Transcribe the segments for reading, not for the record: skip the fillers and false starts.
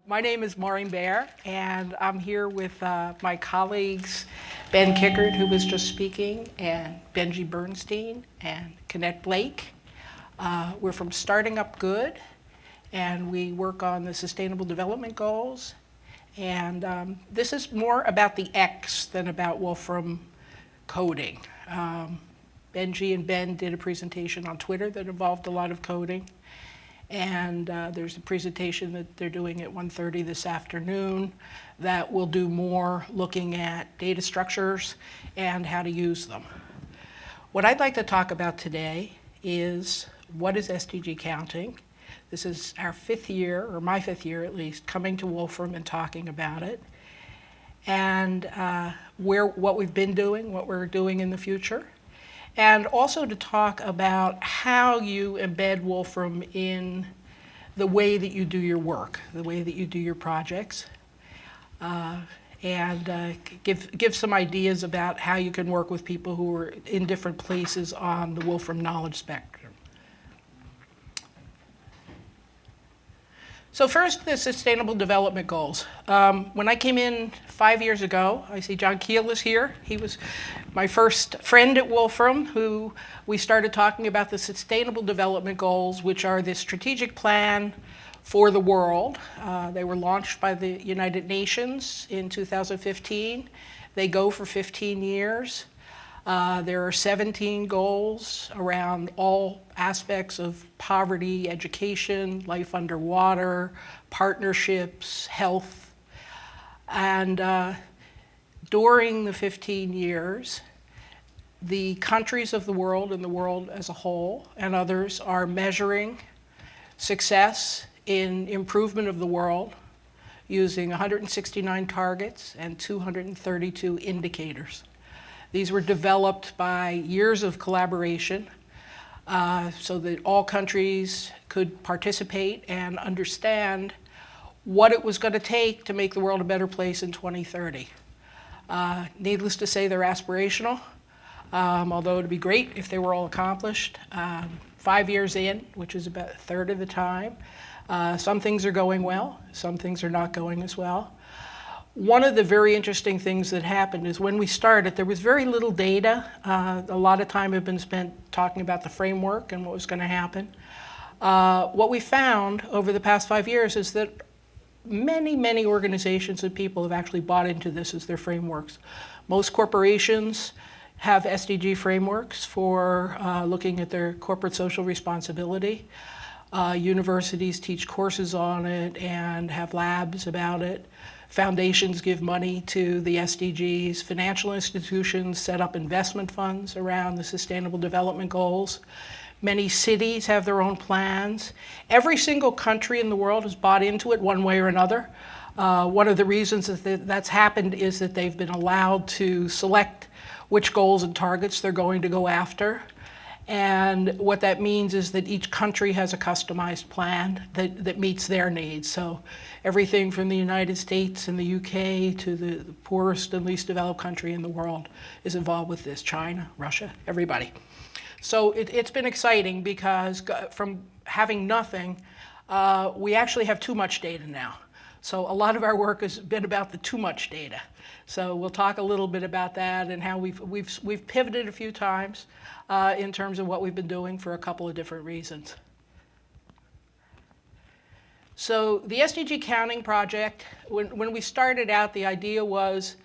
My name is Maureen Baehr, and I'm here with my colleagues, Ben Kickert, who was just speaking, and Benji Bernstein, and Connette Blake. We're from Starting Up Good, and we work on the Sustainable Development Goals. And this is more about the X than about Wolfram coding. Benji and Ben did a presentation on Twitter that involved a lot of coding. And there's a presentation that they're doing at 1:30 this afternoon that will do more looking at data structures and how to use them. What I'd like to talk about today is what is SDG Counting. This is our fifth year, or my fifth year at least, coming to Wolfram and talking about it. And what we've been doing, what we're doing in the future. And also to talk about how you embed Wolfram in the way that you do your work, the way that you do your projects, and give some ideas about how you can work with people who are in different places on the Wolfram knowledge spectrum. So first, the Sustainable Development Goals. When I came in 5 years ago, I see John Keel is here. He was my first friend at Wolfram, who we started talking about the Sustainable Development Goals, which are the strategic plan for the world. They were launched by the United Nations in 2015. They go for 15 years. There are 17 goals around all aspects of poverty, education, life underwater, partnerships, health. And during the 15 years, the countries of the world and the world as a whole and others are measuring success in improvement of the world using 169 targets and 232 indicators. These were developed by years of collaboration so that all countries could participate and understand what it was going to take to make the world a better place in 2030. Needless to say, they're aspirational, although it'd be great if they were all accomplished. 5 years in, which is about a third of the time, some things are going well, some things are not going as well. One of the very interesting things that happened is when we started, there was very little data. A lot of time had been spent talking about the framework and what was going to happen. What we found over the past 5 years is that many organizations and people have actually bought into this as their frameworks. Most corporations have SDG frameworks for looking at their corporate social responsibility. Universities teach courses on it and have labs about it. Foundations give money to the SDGs. Financial institutions set up investment funds around the Sustainable Development Goals. Many cities have their own plans. Every single country in the world has bought into it one way or another. One of the reasons that that's happened is that they've been allowed to select which goals and targets they're going to go after. And what that means is that each country has a customized plan that meets their needs. So everything from the United States and the UK to the poorest and least developed country in the world is involved with this. China, Russia, everybody. So it's been exciting because from having nothing, we actually have too much data now. So a lot of our work has been about the too much data. So we'll talk a little bit about that and how we've pivoted a few times in terms of what we've been doing for a couple of different reasons. So the SDG Counting project, when we started out, the idea was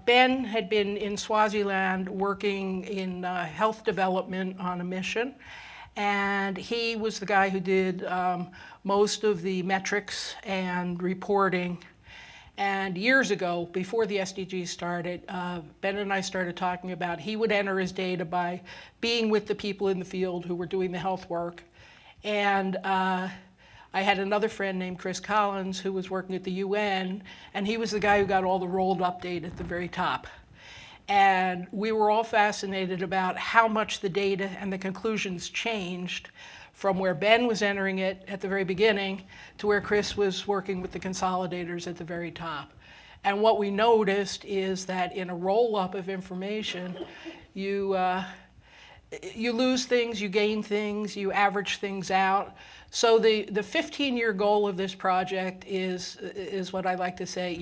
Ben had been in Swaziland working in health development on a mission. And he was the guy who did most of the metrics and reporting. And years ago, before the SDGs started, Ben and I started talking about he would enter his data by being with the people in the field who were doing the health work. And I had another friend named Chris Collins who was working at the UN, and he was the guy who got all the rolled up data at the very top. And we were all fascinated about how much the data and the conclusions changed from where Ben was entering it at the very beginning to where Chris was working with the consolidators at the very top. And what we noticed is that in a roll-up of information, you lose things, you gain things, you average things out. So the 15-year goal of this project is what I like to say,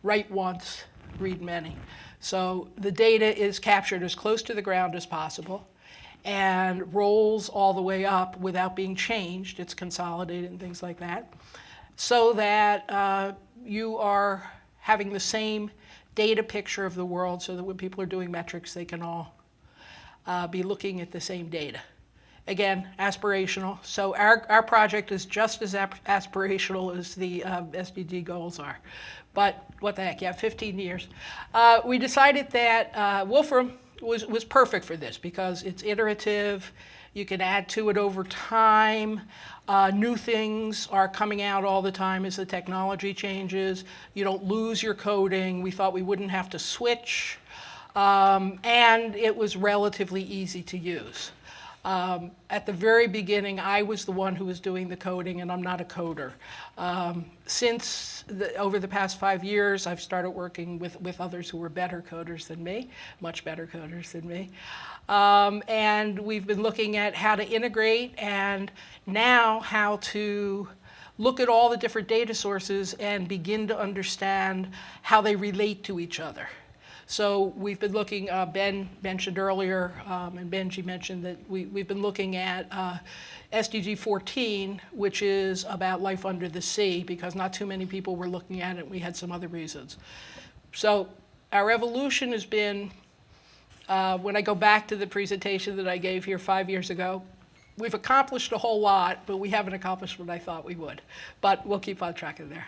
write once, read many. So the data is captured as close to the ground as possible and rolls all the way up without being changed. It's consolidated and things like that, so that you are having the same data picture of the world, so that when people are doing metrics, they can all be looking at the same data. Again, aspirational. So our project is just as aspirational as the SDG goals are. But what the heck, 15 years. We decided that Wolfram was perfect for this because it's iterative. You can add to it over time. New things are coming out all the time as the technology changes. You don't lose your coding. We thought we wouldn't have to switch. And it was relatively easy to use. At the very beginning, I was the one who was doing the coding, and I'm not a coder. Over the past 5 years, I've started working with others who were better coders than me, much better coders than me. And we've been looking at how to integrate and now how to look at all the different data sources and begin to understand how they relate to each other. So we've been looking, Ben mentioned earlier, and Benji mentioned that we've been looking at SDG 14, which is about life under the sea, because not too many people were looking at it. We had some other reasons. So our evolution has been, when I go back to the presentation that I gave here 5 years ago, we've accomplished a whole lot, but we haven't accomplished what I thought we would. But we'll keep on track of there.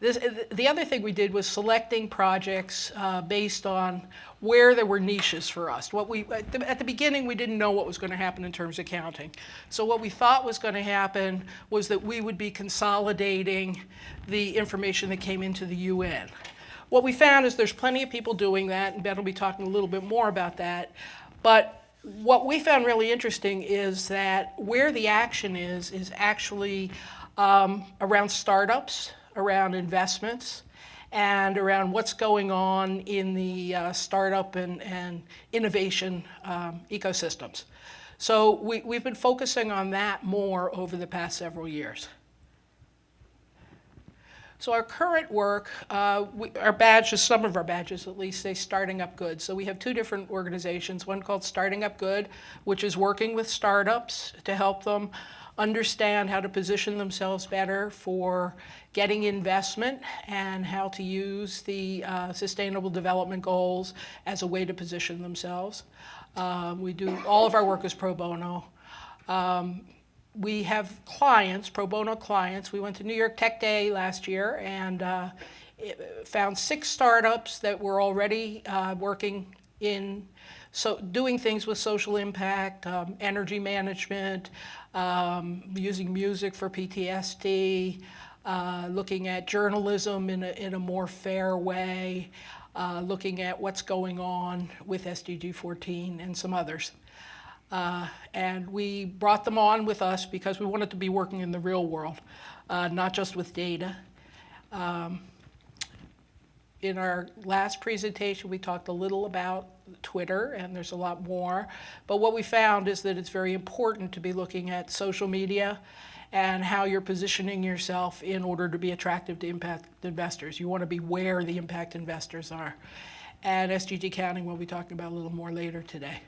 The other thing we did was selecting projects based on where there were niches for us. At the beginning, we didn't know what was going to happen in terms of counting. So what we thought was going to happen was that we would be consolidating the information that came into the UN. What we found is there's plenty of people doing that, and Ben will be talking a little bit more about that. But what we found really interesting is that where the action is actually around startups, around investments, and around what's going on in the startup and innovation ecosystems. So we've been focusing on that more over the past several years. So our current work, our badges, some of our badges at least, say Starting Up Good. So we have two different organizations, one called Starting Up Good, which is working with startups to help them understand how to position themselves better for getting investment and how to use the Sustainable Development Goals as a way to position themselves. All of our work is pro bono. We have clients, pro bono clients. We went to New York Tech Day last year and found 6 startups that were already working in doing things with social impact, energy management, using music for PTSD, looking at journalism in a more fair way, looking at what's going on with SDG 14 and some others. And we brought them on with us because we wanted to be working in the real world, not just with data. In our last presentation, we talked a little about Twitter, and there's a lot more. But what we found is that it's very important to be looking at social media and how you're positioning yourself in order to be attractive to impact investors. You want to be where the impact investors are. And SDG Counting we'll be talking about a little more later today.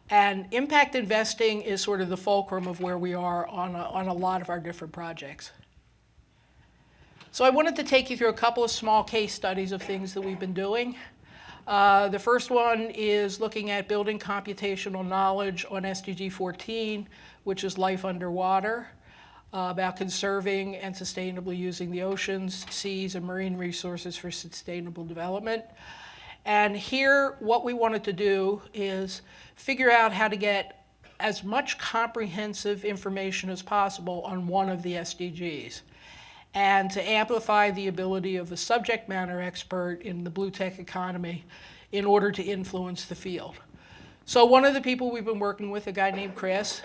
And impact investing is sort of the fulcrum of where we are on a lot of our different projects. So I wanted to take you through a couple of small case studies of things that we've been doing. The first one is looking at building computational knowledge on SDG 14, which is life underwater, about conserving and sustainably using the oceans, seas, and marine resources for sustainable development. And here, what we wanted to do is figure out how to get as much comprehensive information as possible on one of the SDGs, and to amplify the ability of a subject matter expert in the blue tech economy in order to influence the field. So one of the people we've been working with, a guy named Chris,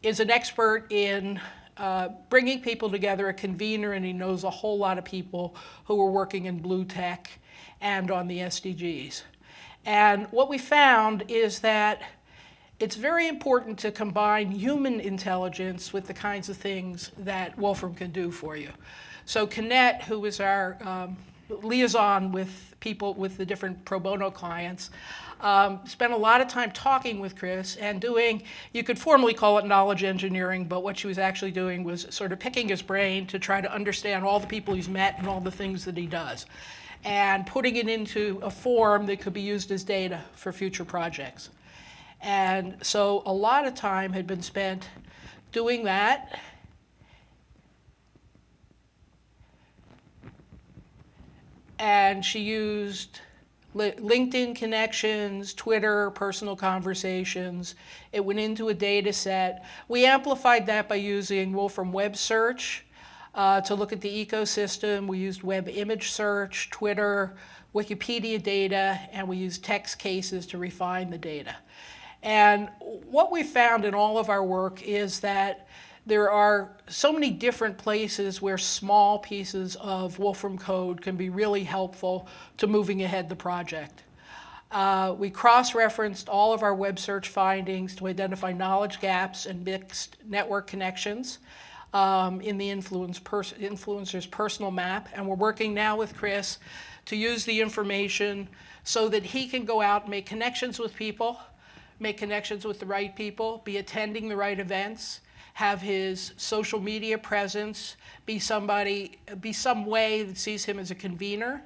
is an expert in bringing people together, a convener, and he knows a whole lot of people who are working in blue tech and on the SDGs. And what we found is that it's very important to combine human intelligence with the kinds of things that Wolfram can do for you. So Connette, who is our liaison with people with the different pro bono clients, spent a lot of time talking with Chris and doing, you could formally call it knowledge engineering, but what she was actually doing was sort of picking his brain to try to understand all the people he's met and all the things that he does, and putting it into a form that could be used as data for future projects. And so a lot of time had been spent doing that. And she used LinkedIn connections, Twitter, personal conversations. It went into a data set. We amplified that by using Wolfram Web Search to look at the ecosystem. We used web image search, Twitter, Wikipedia data, and we used text cases to refine the data. And what we found in all of our work is that there are so many different places where small pieces of Wolfram code can be really helpful to moving ahead the project. We cross-referenced all of our web search findings to identify knowledge gaps and mixed network connections in the influencer's personal map. And we're working now with Chris to use the information so that he can go out and make connections with people, make connections with the right people, be attending the right events, have his social media presence be some way that sees him as a convener.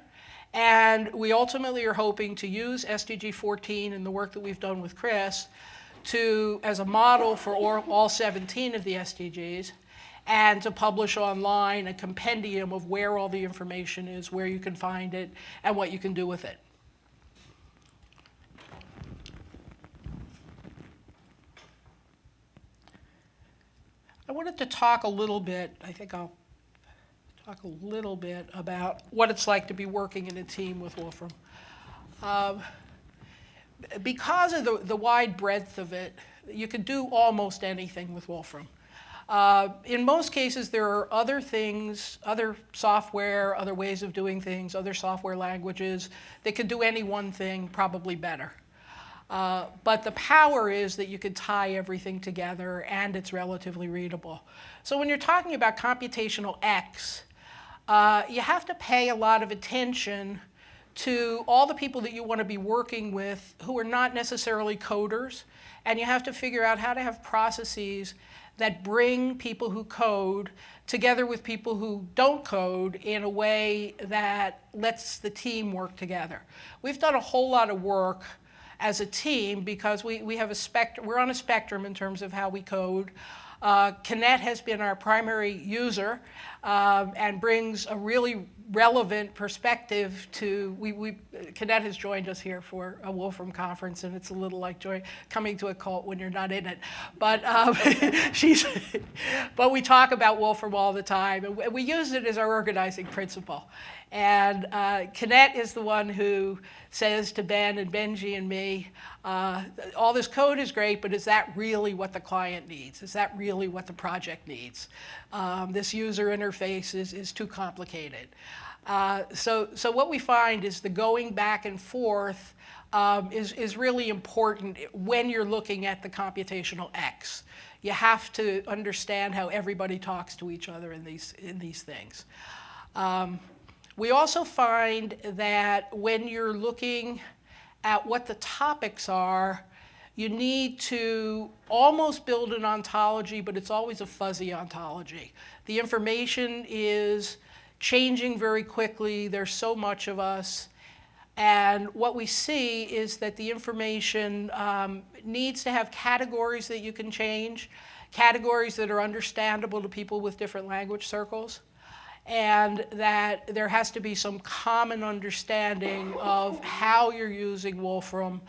And we ultimately are hoping to use SDG 14 and the work that we've done with Chris as a model for all 17 of the SDGs, and to publish online a compendium of where all the information is, where you can find it, and what you can do with it. I wanted to talk a little bit, I think I'll talk a little bit about what it's like to be working in a team with Wolfram. Because of the wide breadth of it, you can do almost anything with Wolfram. In most cases, there are other things, other software, other ways of doing things, other software languages that can do any one thing probably better. But the power is that you can tie everything together and it's relatively readable. So when you're talking about computational X, you have to pay a lot of attention to all the people that you want to be working with who are not necessarily coders, and you have to figure out how to have processes that bring people who code together with people who don't code in a way that lets the team work together. We've done a whole lot of work as a team because we have we're on a spectrum in terms of how we code. Connette has been our primary user and brings a really relevant perspective to, Connette has joined us here for a Wolfram conference, and it's a little like coming to a cult when you're not in it. But but we talk about Wolfram all the time, and we use it as our organizing principle. And Connette is the one who says to Ben and Benji and me, all this code is great, but is that really what the client needs? Is that really what the project needs? This user interface is too complicated. So what we find is the going back and forth is really important when you're looking at the computational X. You have to understand how everybody talks to each other in these things. We also find that when you're looking at what the topics are, you need to almost build an ontology, but it's always a fuzzy ontology. The information is changing very quickly. There's so much of us. And what we see is that the information needs to have categories that you can change, categories that are understandable to people with different language circles, and that there has to be some common understanding of how you're using Wolfram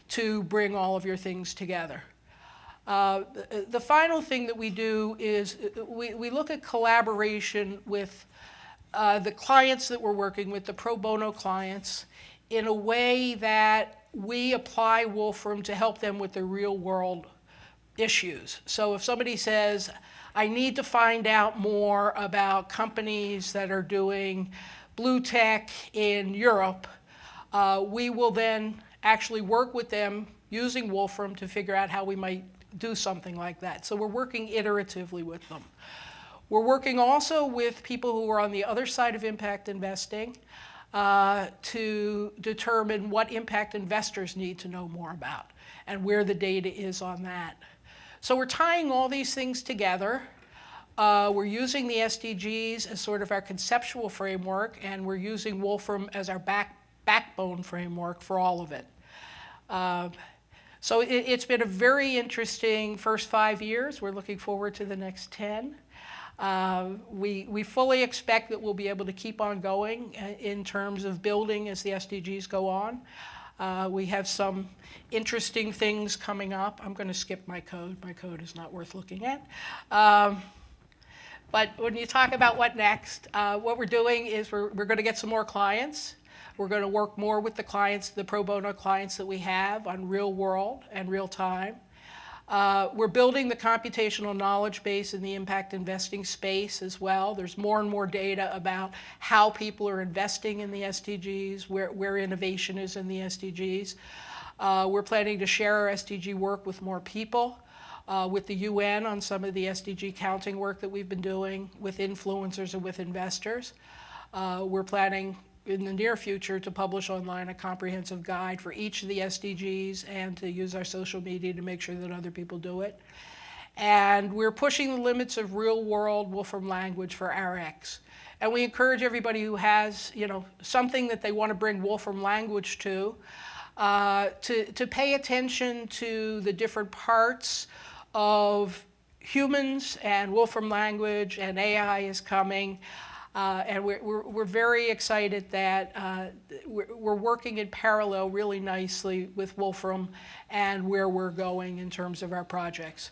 to bring all of your things together. The final thing that we do is we look at collaboration with the clients that we're working with, the pro bono clients, in a way that we apply Wolfram to help them with the real world issues. So if somebody says, I need to find out more about companies that are doing blue tech in Europe, we will then actually work with them using Wolfram to figure out how we might do something like that. So we're working iteratively with them. We're working also with people who are on the other side of impact investing to determine what impact investors need to know more about and where the data is on that. So we're tying all these things together. We're using the SDGs as sort of our conceptual framework, and we're using Wolfram as our backbone framework for all of it. So it's been a very interesting first 5 years. We're looking forward to the next 10. We fully expect that we'll be able to keep on going in terms of building as the SDGs go on. We have some interesting things coming up. I'm going to skip my code. My code is not worth looking at. But when you talk about what next, what we're doing is we're going to get some more clients. We're going to work more with the clients, the pro bono clients that we have on real world and real time. We're building the computational knowledge base in the impact investing space as well. There's more and more data about how people are investing in the SDGs, where innovation is in the SDGs. We're planning to share our SDG work with more people, with the UN on some of the SDG counting work that we've been doing, with influencers and with investors. We're planning in the near future to publish online a comprehensive guide for each of the SDGs and to use our social media to make sure that other people do it. And we're pushing the limits of real-world Wolfram language for RX. And we encourage everybody who has, something that they want to bring Wolfram language to pay attention to the different parts of humans and Wolfram language, and AI is coming. And we're very excited that we're working in parallel really nicely with Wolfram and where we're going in terms of our projects.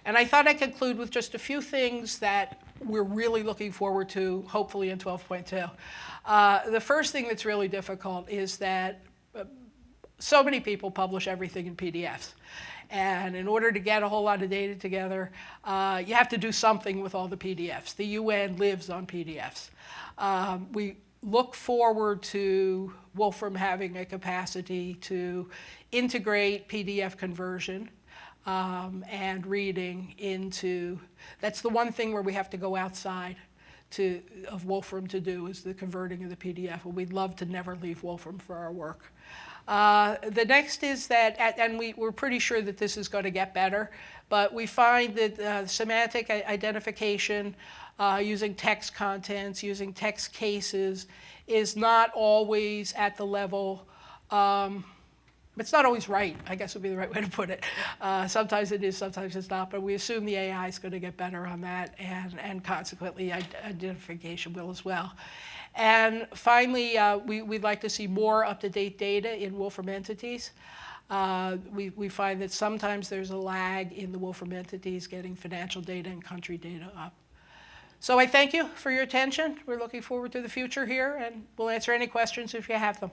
And I thought I'd conclude with just a few things that we're really looking forward to, hopefully in 12.2. The first thing that's really difficult is that so many people publish everything in PDFs. And in order to get a whole lot of data together, you have to do something with all the PDFs. The UN lives on PDFs. We look forward to Wolfram having a capacity to integrate PDF conversion and reading into, that's the one thing where we have to go outside of Wolfram to do, is the converting of the PDF. And we'd love to never leave Wolfram for our work. The next is that, and we're pretty sure that this is going to get better, but we find that semantic identification using text contents, using text cases, is not always at the level, it's not always right, I guess would be the right way to put it. Sometimes it is, sometimes it's not, but we assume the AI is going to get better on that, and consequently identification will as well. And finally, we'd like to see more up-to-date data in Wolfram entities. We find that sometimes there's a lag in the Wolfram entities getting financial data and country data up. So I thank you for your attention. We're looking forward to the future here, and we'll answer any questions if you have them.